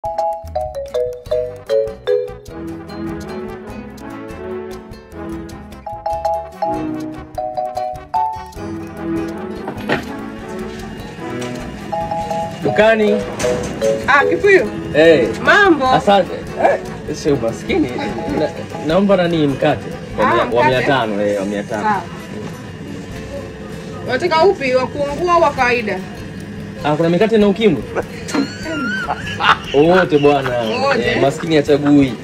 Dukani. Kifuyu. Mambo. Asante. Sio maskini. Naomba nani mkate wa 500 wa 500. Unataka upi, wa kuungua au wa kawaida? Kuna mikate na ukimwi? Wote bwana. Maskini hachagui.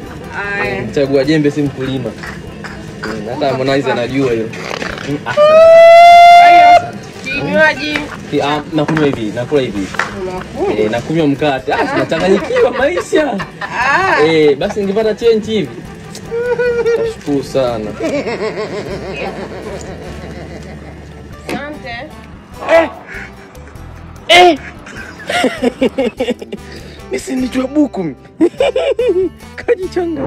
Chagua jembe si mkulima. Hata Harmonize anajua hiyo. Kinywaji. Nakunywa hivi, nakula hivi. Nakunywa mkate. Nachanganyikiwa maisha. Basi ningepata change hivi. Nashukuru sana. Asante. Mimi ni jua buku. Kajichanga.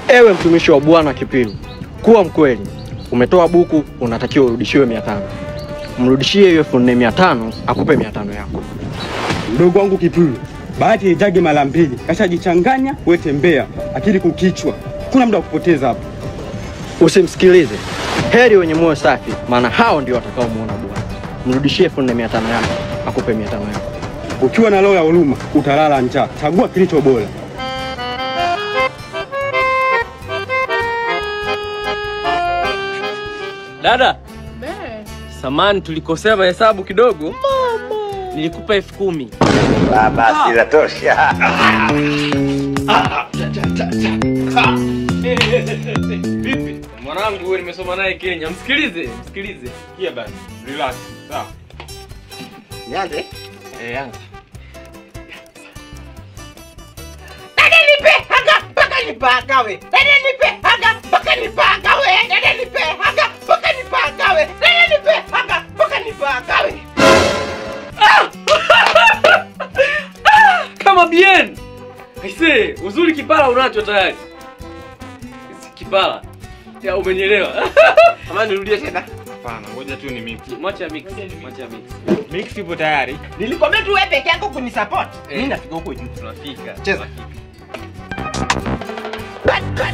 Ewe mtumishi wa Bwana Kipilu, kuwa mkweli. Umetoa buku, unatakiwa urudishiwe 500. Mrudishie hiyo 4500, akupe 500 yako. Ndugu wangu Kipilu, bahati ijage mara mbili. Kashajichanganya, wewe tembea. Akili kukichwa. Kuna muda wa kupoteza hapa. Usimsikilize. Heri wenye moyo safi, maana hao ndio watakaomuona Bwana. Mrudishie 4500 yako, akupe 500 yako. Ukiwa na roho ya huruma, utalala njaa. Chagua kilicho bora. Dada. Samani tulikosea mahesabu kidogo. Nilikupa 10,000. Baba sinatosha. Vipi? Mwanangu wewe nimesoma naye Kenya. Msikilize. Kia basi. Relax. Sawa. Nianze? Anza. Dada nipe hanga mpaka nipagawe. Dada nipe hanga mpaka nipagawe. Dada nipe hanga mpaka nipagawe. Dada nipe hanga mpaka nipagawe. Kama bien. Aise, uzuri kipala unacho tayari. Kipala. Ya umenielewa. Kama nirudie tena? Hapana, ngoja tu ni mix. Mwacha mix. Mix ipo tayari. Nilikwambia tu wewe peke yako kunisupport. Mimi nafika huko juu. Tunafika. Cheza.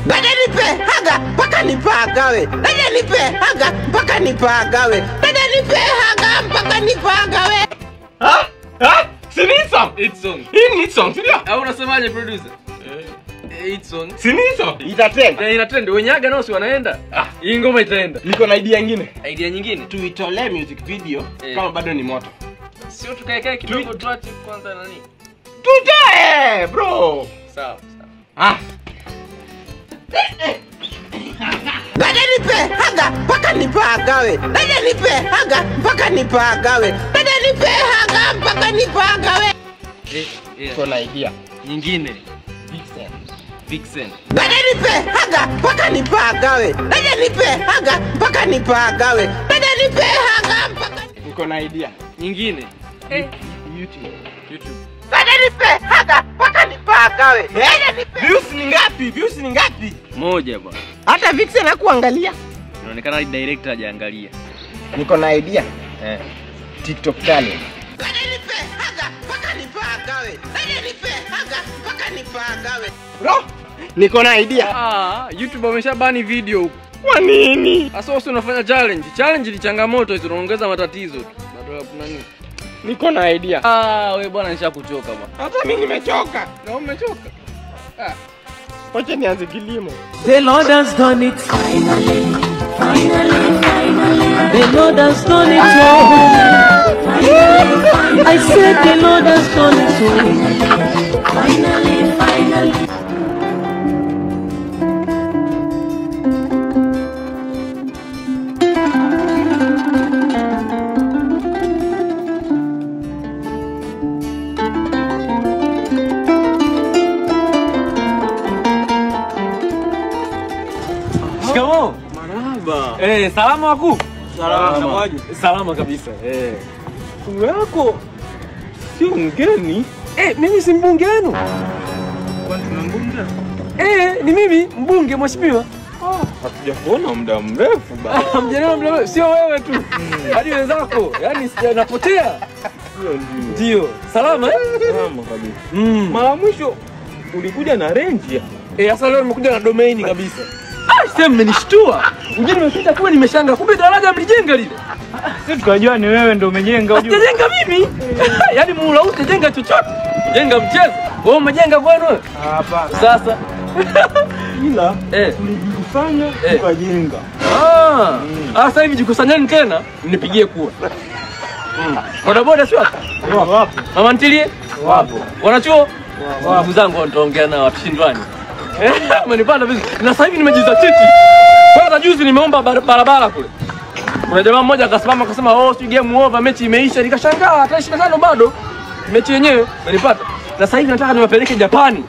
Dada nipe hanga mpaka nipagawe. Dada nipe hanga mpaka nipagawe. Dada nipe hanga mpaka nipagawe. Sinisa. It's song. Hii ni song, sio? Au unasemaje producer? It's song. Sinisa. Itatenda. Inatrend. Wenyaga nao si wanaenda. Hii ngoma itaenda. Niko na idea nyingine. Idea nyingine. Tuitolee music video kama bado ni moto. Sio tukaekae kidogo tuache kwanza nani? Tutoe, bro. Sawa. Dada nipe hanga mpaka nipagawe. Dada nipe hanga mpaka nipagawe. Dada nipe hanga mpaka nipagawe. Kuna idea nyingine. Vixen. Dada nipe hanga mpaka nipagawe. Dada nipe hanga mpaka nipagawe. Dada nipe hanga mpaka. Niko na idea nyingine. YouTube. Dada nipe hanga mpaka nipagawe. Dada nipe. Views ni ngapi? Moja bwana. Hata Vixen hakuangalia. Inaonekana director hajaangalia. Niko na idea. TikTok channel. Dada nipe hanga mpaka nipagawe. Dada nipe hanga mpaka nipagawe. Bro, niko na idea. YouTube wameshabani video huko. Kwa nini? Sasa wewe unafanya challenge. Challenge ni changamoto hizo, unaongeza matatizo tu. Badala kuna nini? Niko na idea. Wewe bwana nishakuchoka bwana. Hata mimi nimechoka. Na umechoka? Wacha nianze kilimo. The Lord has done it finally. The Lord has done it finally. I said the Lord has done it finally. Shikamoo. Marhaba. Salama wakuu. Salama. Salama kabisa. Fungu yako sio mgeni. Mimi si mbunge wenu. Kwani tuna mbunge? Ni mimi mbunge mheshimiwa. Hatujakuona muda mrefu baba. Hamjaniona muda mrefu, sio wewe tu. Hadi wenzako, yani napotea. Ndio. Salama Salama kabisa. Mara mwisho ulikuja na Range ya. Sasa leo nimekuja na domain kabisa. Sasa mmenishtua. Uje nimepita kwa nimeshanga kumbe daraja mlijenga lile. Sisi tukajua ni wewe ndio umejenga ujue. Unajenga mimi? Yaani muula utajenga chochote. Jenga mchezo. Wewe umejenga kwani wewe? Hapana. Sasa ila tulijikusanya tukajenga. Sasa hivi jikusanyeni tena mnipigie kura. Boda boda sio wapo. Mama ntilie wapo. Wanachuo ndugu zangu nitaongea nao tushindwane. Umenipanda vizuri. Na sasa hivi nimejiza titi. Kwanza juzi nimeomba barabara kule. Kuna jamaa mmoja akasimama akasema si game over, mechi imeisha. Nikashangaa hata 25 bado mechi yenyewe. Umenipata? Na sasa hivi nataka niwapeleke Japani.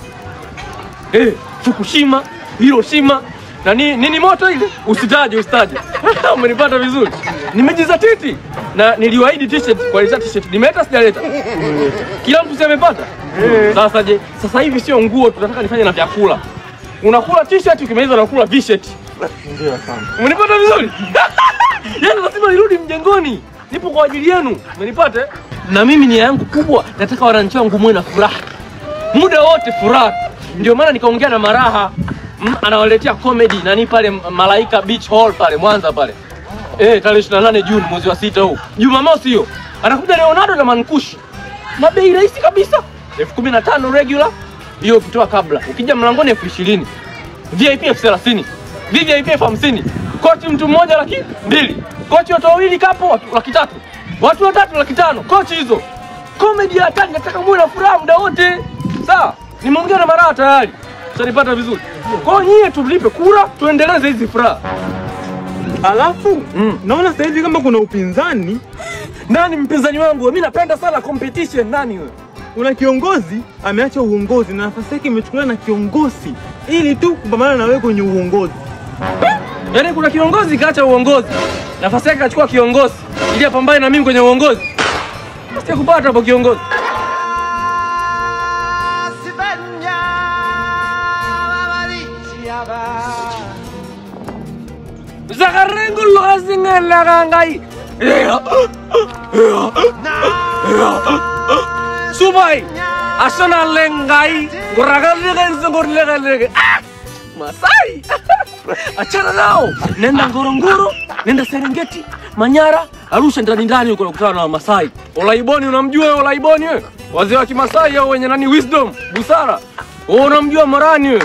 Fukushima, Hiroshima na nini moto ile? Usitaje. Umenipata vizuri. Nimejiza titi na niliwaahidi t-shirt kwa t-shirt. Nimeleta sijaleta. Kila mtu amepata. Sasa je, sasa hivi sio nguo tunataka nifanye na vyakula. Unakula t-shirt ukimaliza unakula v-shirt. Ndio sana. Umenipata vizuri? Yaani lazima nirudi mjengoni. Nipo kwa ajili yenu. Umenipata? Na mimi nia yangu kubwa nataka wananchi wangu muwe na furaha. Muda wote furaha. Ndio maana nikaongea na Maraha. Anawaletea comedy nani pale Malaika Beach Hall pale Mwanza pale. Tarehe 28 Juni mwezi wa 6 huu. Jumamosi hiyo. Anakuja Leonardo na Mankush. Na bei rahisi kabisa. 15,000 regular. Hiyo ukitoa kabla. Ukija mlangoni 20,000. VIP 30,000. VIP 50,000. Kochi mtu mmoja 200,000. Kochi watu wawili kapo 300,000. Watu watatu 500,000. Kochi hizo. Comedy ya hatari nataka muwe na furaha muda wote. Sawa? Nimeongea na Maraha tayari. Utanipata vizuri. Kwa nyie tulipe kura tuendeleze hizi furaha. Alafu naona sasa hivi kama kuna upinzani. Nani mpinzani wangu? Mimi napenda sana competition. Nani wewe? Una kiongozi ameacha uongozi na nafasi yake imechukuliwa na kiongozi ili tu kupambana na wewe kwenye uongozi. Yaani kuna kiongozi kaacha uongozi. Nafasi yake kachukua kiongozi ili apambane na mimi kwenye uongozi. Sitaki kupata hapo kiongozi. Zakarengo lozinga lagangai. Subai asana lengai guragalega Masai. Achana nao. Nenda Ngorongoro, nenda Serengeti, Manyara, Arusha ndani huko unakutana na Masai. Olaiboni unamjua Olaiboni wewe? Wazee wa Kimasai hao wenye wisdom, busara. Wewe unamjua Morani wewe?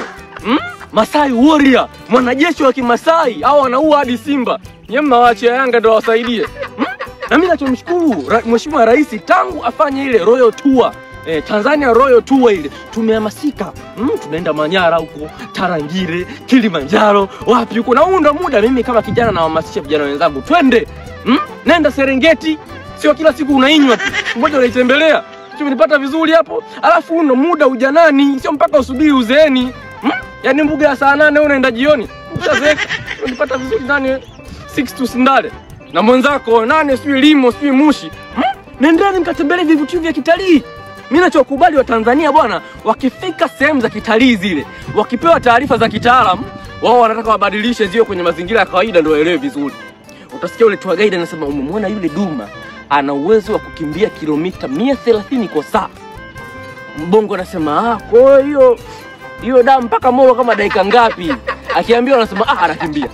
Masai warrior, mwanajeshi wa Kimasai, hao wanaua hadi simba. Nyie mnawaachia Yanga ndio wasaidie. Na mimi nachomshukuru Mheshimiwa Rais tangu afanye ile Royal Tour, Tanzania Royal Tour ile, tumehamasika. Tunaenda Manyara huko, Tarangire, Kilimanjaro, wapi huko. Naunda muda mimi kama kijana na wahamasisha vijana wenzangu, twende. Nenda Serengeti, sio kila siku unainywa tu. Mmoja unaitembelea. Sio nipata vizuri hapo. Alafu una muda ujanani, sio mpaka usubiri uzeeni. Yaani mbuga ya saa 8 unaenda jioni. Ushazeeka. Unipata vizuri nani 6 to Sindale. Na mwenzako nani sio Limo sio Mushi. Nendeni mkatembelee vivutio vya kitalii. Mimi nachokubali wa Tanzania bwana, wakifika sehemu za kitalii zile, wakipewa taarifa za kitaalamu, wao wanataka wabadilishe ziwe kwenye mazingira ya kawaida ndio waelewe vizuri. Utasikia yule tour guide anasema umemwona yule duma ana uwezo wa kukimbia kilomita 130 kwa saa. Mbongo anasema kwa hiyo damu mpaka Moro kama dakika ngapi? Akiambiwa anasema anakimbia.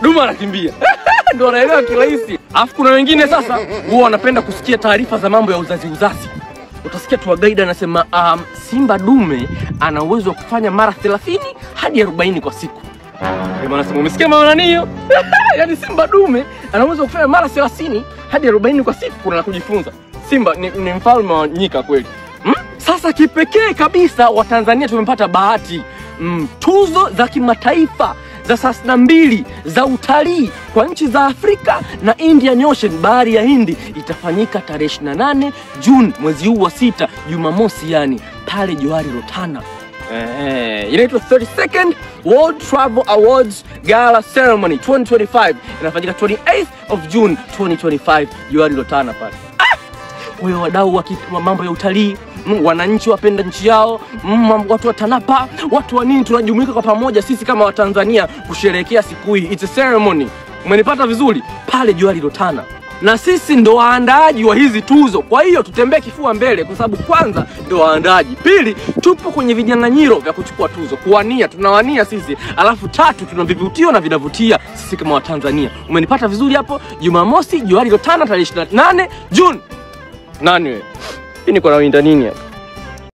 Duma anakimbia. Ndio anaelewa kirahisi. Alafu kuna wengine sasa huwa wanapenda kusikia taarifa za mambo ya uzazi. Utasikia tour guide anasema simba dume ana uwezo wa kufanya mara 30 hadi 40 kwa siku. Ndio anasema umesikia maana hiyo? Yaani simba dume ana uwezo wa kufanya mara 30 hadi 40 kwa siku. Kuna kujifunza. Simba ni mfalme wa nyika kweli. Sasa kipekee kabisa wa Tanzania tumepata bahati. Tuzo za kimataifa za 32 za utalii kwa nchi za Afrika na Indian Ocean, bahari ya Hindi, itafanyika tarehe 28 Juni mwezi huu wa 6, Jumamosi yani, pale Johari Rotana. Inaitwa 32nd World Travel Awards Gala Ceremony 2025. Inafanyika 28th of June 2025 Johari Rotana pale. Kwa hiyo wadau wa mambo ya utalii, wananchi wapenda nchi yao, watu wa TANAPA, watu wa nini, tunajumuika kwa pamoja sisi kama Watanzania kusherehekea siku hii. It's a ceremony. Umenipata vizuri? Pale jua lilotana. Na sisi ndo waandaaji wa hizi tuzo. Kwa hiyo tutembee kifua mbele kwa sababu kwanza ndo waandaaji. Pili, tupo kwenye vinyang'anyiro vya kuchukua tuzo. Kuwania, tunawania sisi. Alafu tatu, tuna vivutio na vinavutia sisi kama Watanzania. Umenipata vizuri hapo? Jumamosi, jua lilotana tarehe 28 June. Nani wewe? Hii niko na winda nini hapa?